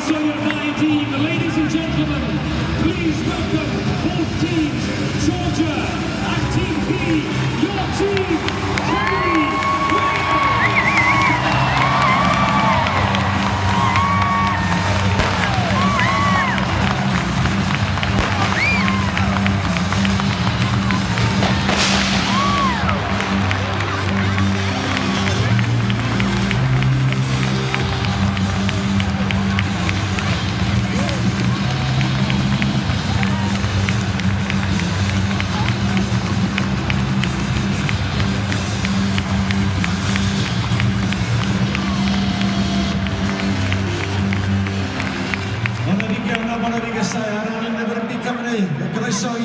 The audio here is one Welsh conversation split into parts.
croeso i'r ddau dîm. Ladies and gentlemen, please welcome both teams, Georgia and Team B, your team,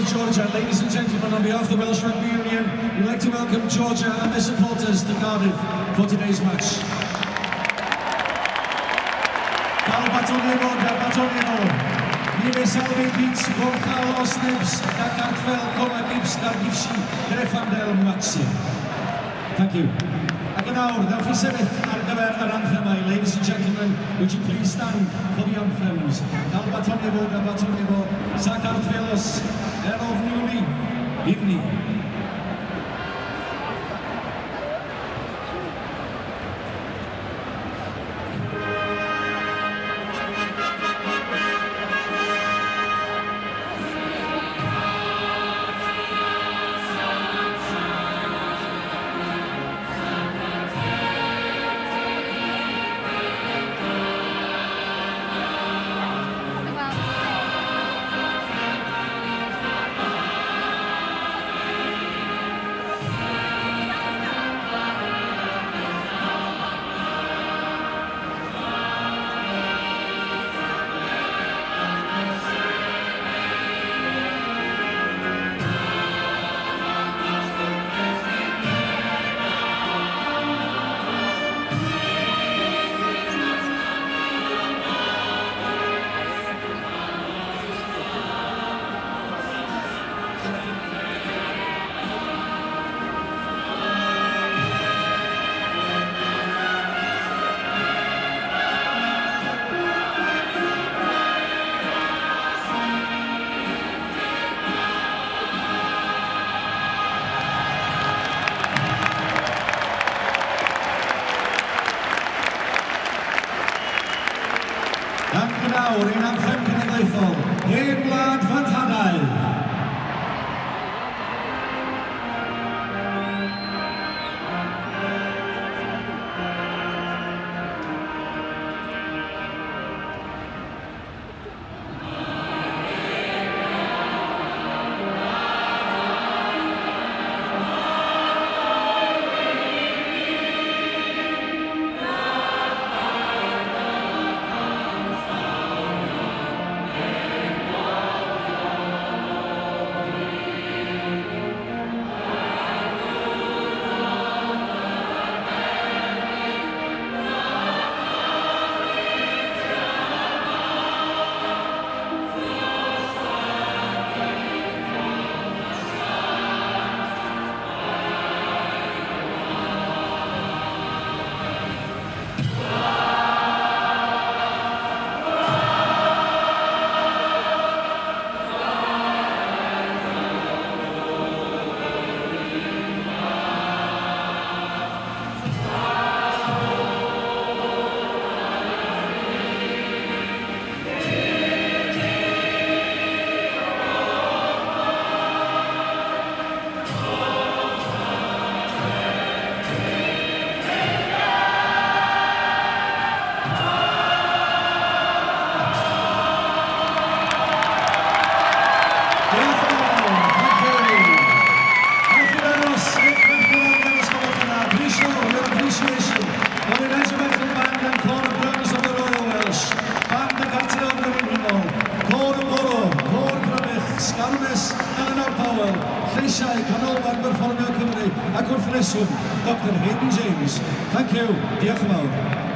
Germany, Georgia. Ladies and gentlemen, on behalf of the Welsh Rugby Union, we'd like to welcome Georgia and their supporters to Cardiff for today's match. Dal Batonio, Nime Salvi Beats, Borchal Osnips, Dakartfel, Kona Gips, Dargifsi, Grefandel Maxi. Thank you. Ac yn awr, ddewch chi sefyll ar gyfer yr anthemau. Ladies and gentlemen, would you please stand for the anthems? Dal Batonio, Sakartvelos, Erov Newly, Hymni. Nawr, un anthem cenedlaethol, Hen Wlad Fan Hadau. lleisiau canolfan Berfformio Cymru ac wrth reswm Dr Hayden James. Thank you. Diolch yn fawr.